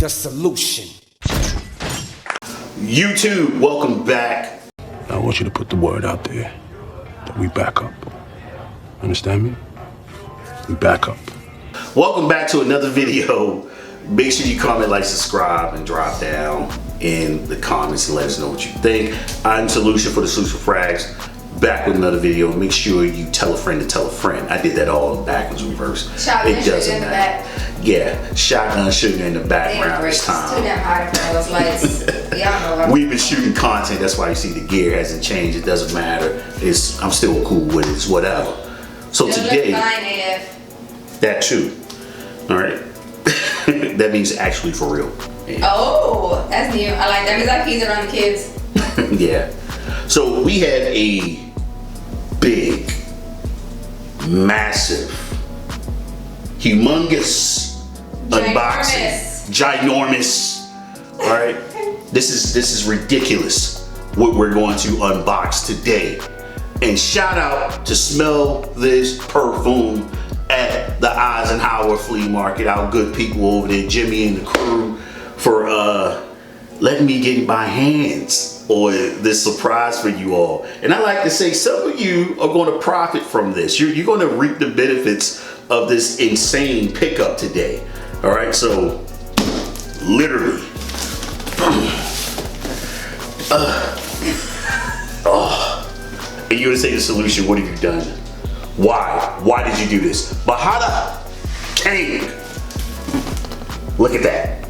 the solution. YouTube, welcome back. I want you to put the word out there that we back up. Understand me? We back up. Welcome back to another video. Make sure you comment, like, subscribe, and drop down in the comments and let us know what you think. I'm Solution for the Solution Frags, back with another video. Make sure you tell a friend to tell a friend. I did that all backwards, reverse. Shotgun sugar in the back. Yeah, shotgun sugar in the background this time. It's too damn hot in front of those lights. Y'all know. We've been shooting content. That's why you see the gear hasn't changed. It doesn't matter. I'm still cool with it. It's whatever. So today, that too. All right. That means actually for real. Yeah. Oh, that's new. I like that. Means I keys around the kids. Yeah. So we have a big, massive, humongous unboxing. Ginormous. All right. This is ridiculous what we're going to unbox today. And shout out to Smell This Perfume at the Eisenhower Flea Market. Our good people over there, Jimmy and the crew, for letting me get my hands on this surprise for you all. And I like to say some of you are going to profit from this. You're going to reap the benefits of this insane pickup today. All right, so literally. And you're gonna say the solution, what have you done? Why? Why did you do this? Bahada King. Look at that.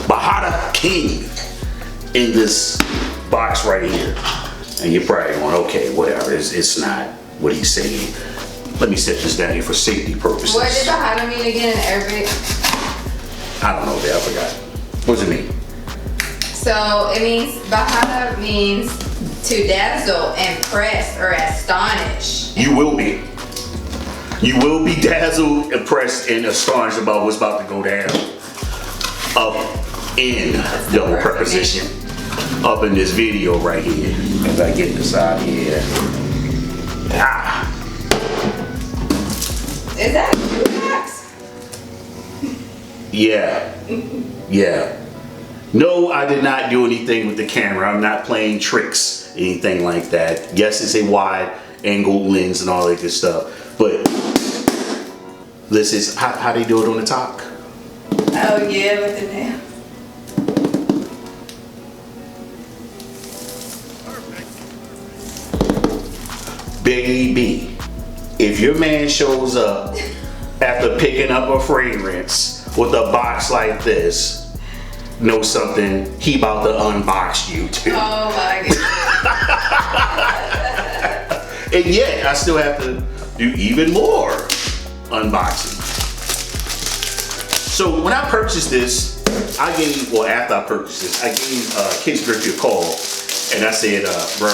Bahada King in this box right here. And you're probably going, okay, whatever. It's not what he's saying. Let me set this down here for safety purposes. What did Bahada mean again in Arabic? I don't know, I forgot. What does it mean? So it means, Bahada means to dazzle, impress, or astonish. You will be. You will be dazzled, impressed, and astonished about what's about to go down. Up in double preposition. Up in this video right here. As I get this out of here. Ah. Is that a box? Yeah. Yeah. No, I did not do anything with the camera. I'm not playing tricks, anything like that. Yes, it's a wide angle lens and all that good stuff. But this is how they do it on the top. Oh yeah, with the nail. Baby, if your man shows up after picking up a fragrance with a box like this, know something, he about to unbox you too. Oh my god. And yet, I still have to do even more unboxing. So when I purchased this, after I purchased this, I gave Kids Griffy a call and I said, bro,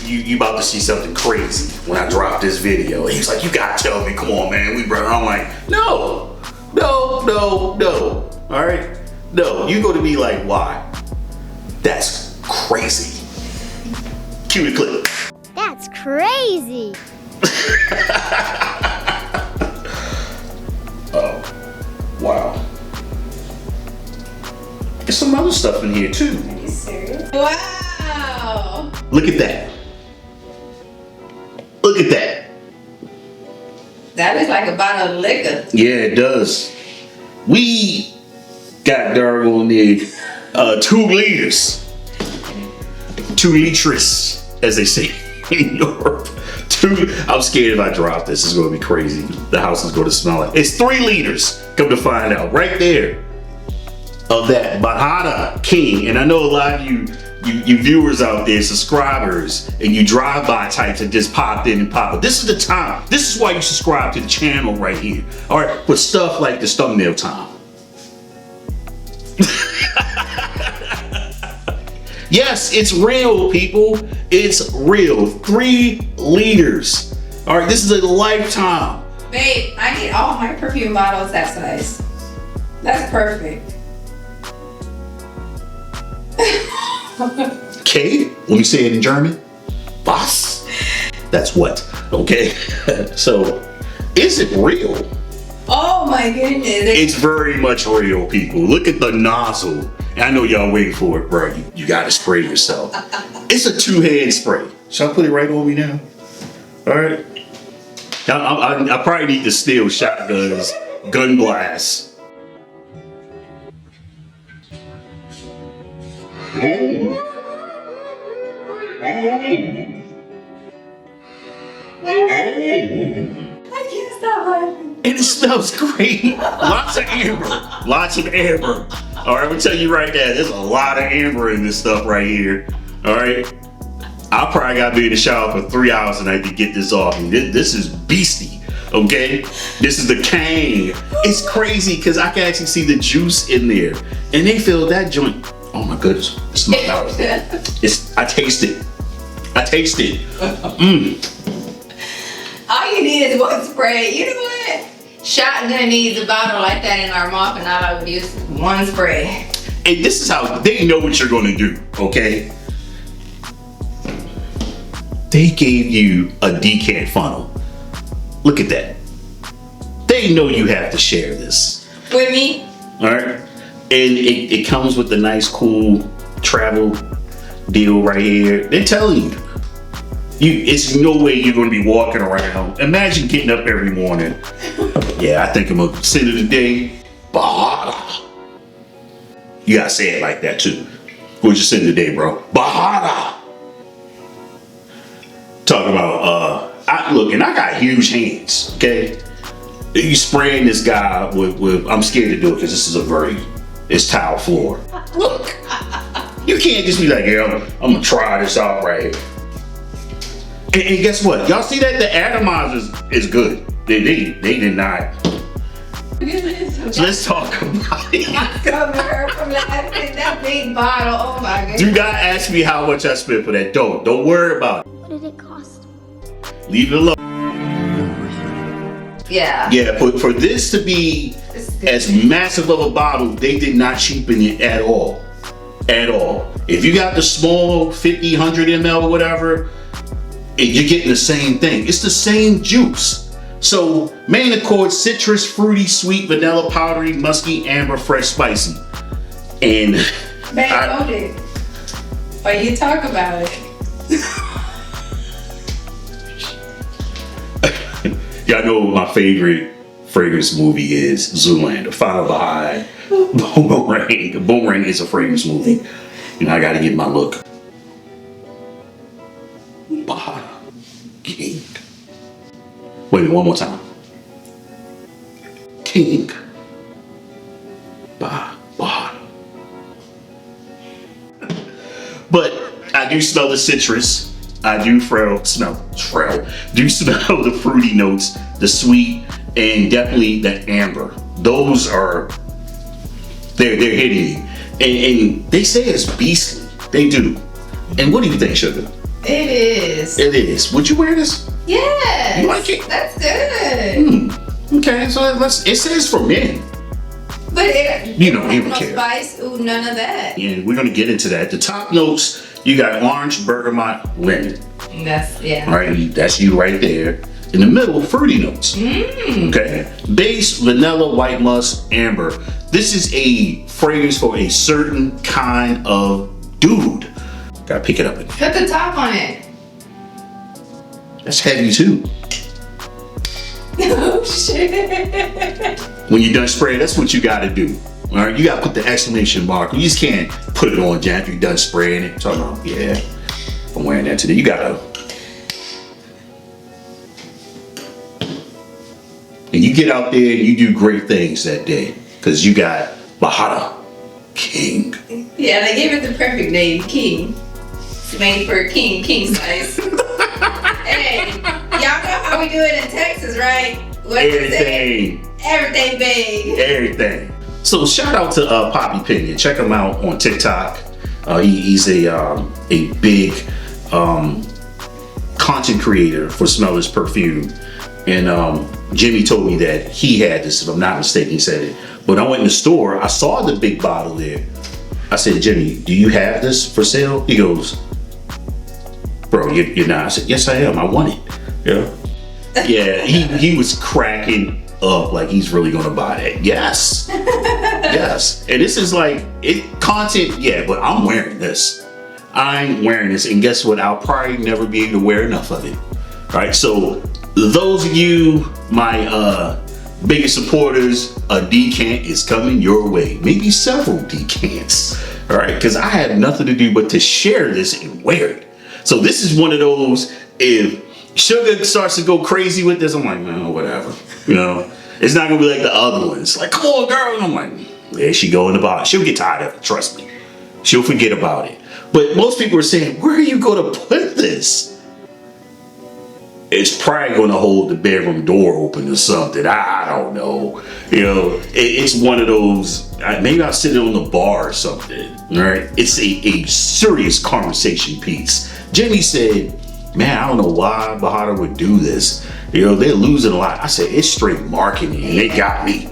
you about to see something crazy when I drop this video. And he's like, you gotta tell me, come on man, we brother. I'm like, no. All right? No, you're gonna be like, why? That's crazy. Cue the clip. That's crazy. Oh, wow. There's some other stuff in here too. Are you serious? Wow. Look at that. Look at that. That is like a bottle of liquor. Yeah, it does. We got doggone near 2 liters. 2 liters, as they say in Europe. I'm scared if I drop this, it's gonna be crazy. The house is gonna smell like. It's 3 liters, come to find out, right there, of that Bahada King. And I know a lot of you viewers out there, subscribers, and you drive-by types that just popped in and popped up. This is the time. This is why you subscribe to the channel right here. All right, for stuff like this thumbnail time. Yes, it's real, people. It's real. 3 liters. All right, this is a lifetime. Babe, I need all my perfume bottles that size. That's perfect. Okay, let me say it in German. Was? That's what, okay? So, is it real? Oh my goodness. It's very much real, people. Look at the nozzle. And I know y'all waiting for it, bro. You gotta spray yourself. It's a 2-hand spray. Shall I put it right on me now? All right. I probably need to steal shotguns, gun blasts. I can't stop laughing. And it smells great. Lots of amber. Lots of amber. All right, I'm gonna tell you right now, there's a lot of amber in this stuff right here. All right. I probably gotta be in the shower for 3 hours tonight to get this off. And this is beastie, okay? This is the Kang. It's crazy because I can actually see the juice in there. And they filled that joint. Oh my goodness. It smells I taste it. I taste it. All you need is one spray. You know what? Shotgun needs a bottle like that in our mouth, and all I would use one spray. And this is how they know what you're gonna do, okay? They gave you a decant funnel. Look at that. They know you have to share this. With me? All right. And it comes with the nice, cool travel deal right here. They're telling you. It's no way you're going to be walking around. Imagine getting up every morning. Yeah, I think I'm going to send it today. Bahada. You got to say it like that too. What'd you send today, bro? Bahada. Talking about, look, and I got huge hands, okay? You spraying this guy with I'm scared to do it because this is it's tile floor. Look, you can't just be like, yeah, I'm gonna try this out right here. And guess what? Y'all see that? The atomizer is good. They did not. So let's talk about it. I'm coming her from laughing. That big bottle. Oh my goodness. Do not ask me how much I spent for that. Don't worry about it. What did it cost? Leave it alone. Yeah. Yeah, for this to be as massive of a bottle, they did not cheapen it at all. At all. If you got the small 50, 100 ml or whatever, you're getting the same thing. It's the same juice. So, main accord, citrus, fruity, sweet, vanilla, powdery, musky, amber, fresh, spicy. And Babe, hold it. While you talk about it. Y'all know what my favorite fragrance movie is. Zoolander, Follow Behind, Boomerang. Boomerang is a fragrance movie. You know, I gotta get my look. Bahada. King. Wait a minute, one more time. King. Bahada. But I do smell the citrus. I do smell the fruity notes, the sweet, and definitely the amber. Those are, they're hitting you. And they say it's beastly. They do. And what do you think, Sugar? It is. It is. Would you wear this? Yes. You like it? That's good. Okay, so it says for men. But it, You don't even no care. spice, ooh, none of that. And we're gonna get into that. The top notes, you got orange, bergamot, lemon. That's, yeah. All right, that's you right there. In the middle, fruity notes. Okay. Base, vanilla, white musk, amber. This is a fragrance for a certain kind of dude. Gotta pick it up. Put the top on it. That's heavy too. Oh shit. When you're done spraying, that's what you gotta do. All right, you gotta put the exclamation mark. You just can't put it on, Jan, if you're done spraying it. So yeah, I'm wearing that today. You gotta. And you get out there and you do great things that day. Because you got Bahada King. Yeah, they gave it the perfect name, King. It's made for a king size. Hey, y'all know how we do it in Texas, right? What is Everything. it? Everything big. Everything. So shout out to Poppy Pinion. Check him out on TikTok. He's a big content creator for Smellers Perfume. And Jimmy told me that he had this, if I'm not mistaken, he said it. But I went in the store, I saw the big bottle there. I said, Jimmy, do you have this for sale? He goes, bro, you're not. I said, yes, I am. I want it. Yeah. Yeah, he was cracking up like he's really gonna buy that. Yes. Yes. And this is like content, yeah, but I'm wearing this. I'm wearing this, and guess what? I'll probably never be able to wear enough of it. All right, so those of you, my biggest supporters, a decant is coming your way. Maybe several decants. All right, because I have nothing to do but to share this and wear it. So this is one of those, if Sugar starts to go crazy with this, I'm like, no, whatever. You know, it's not gonna be like the other ones. Like, come on, girl. And I'm like, there she go in the box. She'll get tired of it, trust me. She'll forget about it. But most people are saying, where are you gonna put this? It's probably gonna hold the bedroom door open or something. I don't know. You know, it's one of those, maybe I'll sit it on the bar or something, right? It's a serious conversation piece. Jimmy said, man, I don't know why Bahada would do this. You know, they're losing a lot. I said, it's straight marketing, and they got me.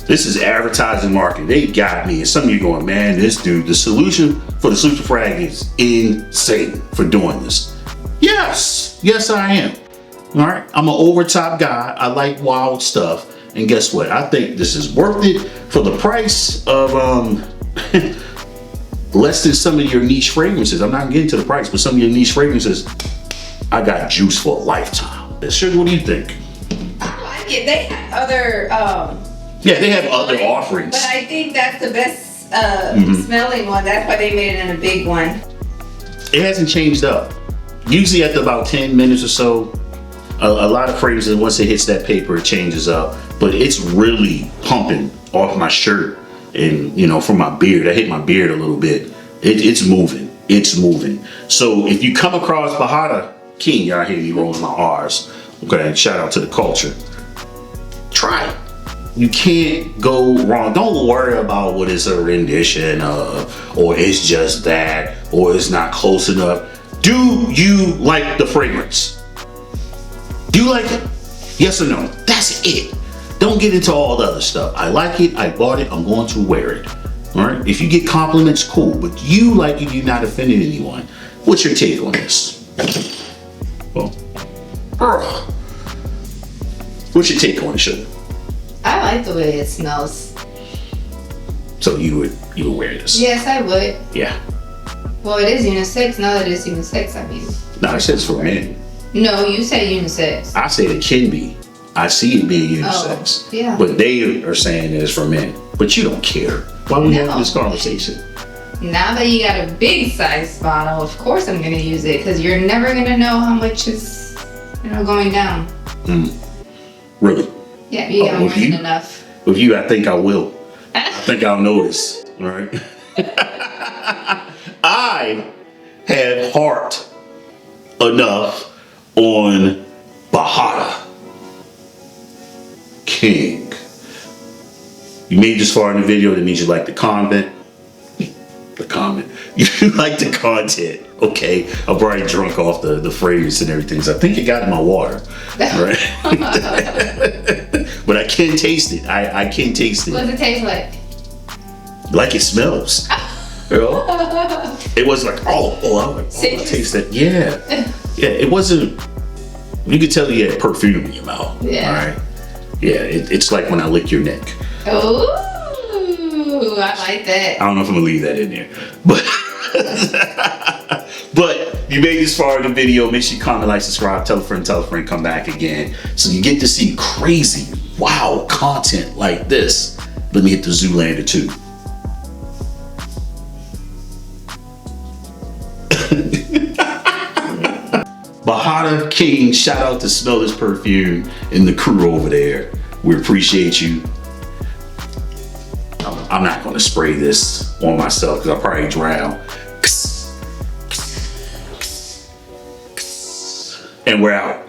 This is advertising marketing. They got me. And some of you going, man, this dude, the solution for the Super Frag is insane for doing this. Yes, yes I am. All right, I'm an overtop guy. I like wild stuff. And guess what? I think this is worth it for the price of less than some of your niche fragrances. I'm not getting to the price, but some of your niche fragrances, I got juice for a lifetime. Sugar, what do you think? I like it. They have other yeah, they have other offerings. But I think that's the best smelling one. That's why they made it in a big one. It hasn't changed up. Usually after about 10 minutes or so, a lot of fragrances, once it hits that paper, it changes up. But it's really pumping off my shirt and, you know, from my beard. I hit my beard a little bit. It's moving. It's moving. So if you come across Bahada King, y'all hear me rolling my R's. Okay, shout out to the culture. Try it. You can't go wrong. Don't worry about what is a rendition of, or it's just that, or it's not close enough. Do you like the fragrance? Do you like it? Yes or no? That's it. Don't get into all the other stuff. I like it, I bought it, I'm going to wear it. All right? If you get compliments, cool. But you like it, you're not offending anyone. What's your take on this? Well, what's your take on it, Sugar? I like the way it smells. So you would wear this? Yes, I would. Yeah. Well, it is unisex. Now that it is unisex, I mean. No, it says for men. No, you said unisex. I said it can be. I see it being unisex. Oh, yeah. But they are saying it's for men. But you don't care. Why are we having this conversation? Now that you got a big size bottle, of course I'm gonna use it, because you're never gonna know how much is, you know, going down. Really? Yeah, you got more than enough. With you, I think I will. I think I'll notice. All right. I have heart enough on Bahada King. You made this far in the video, that means you like the comment. You like the content. Okay, I've already drunk off the fragrance and everything, so I think it got in my water. Right? But I can taste it. I can taste it. What does it taste like? Like it smells. You know? It was like, I taste that. Yeah. Yeah, it wasn't, you could tell you had perfume in your mouth. Yeah. All right. Yeah, it's like when I lick your neck. Ooh, I like that. I don't know if I'm gonna leave that in there, but but you made this far in the video. Make sure you comment, like, subscribe, tell a friend, come back again, so you get to see crazy, wow content like this. Let me hit the Zoolander too. Bahada King, shout out to Smell This Perfume and the crew over there. We appreciate you. I'm not gonna spray this on myself because I'll probably drown. And we're out.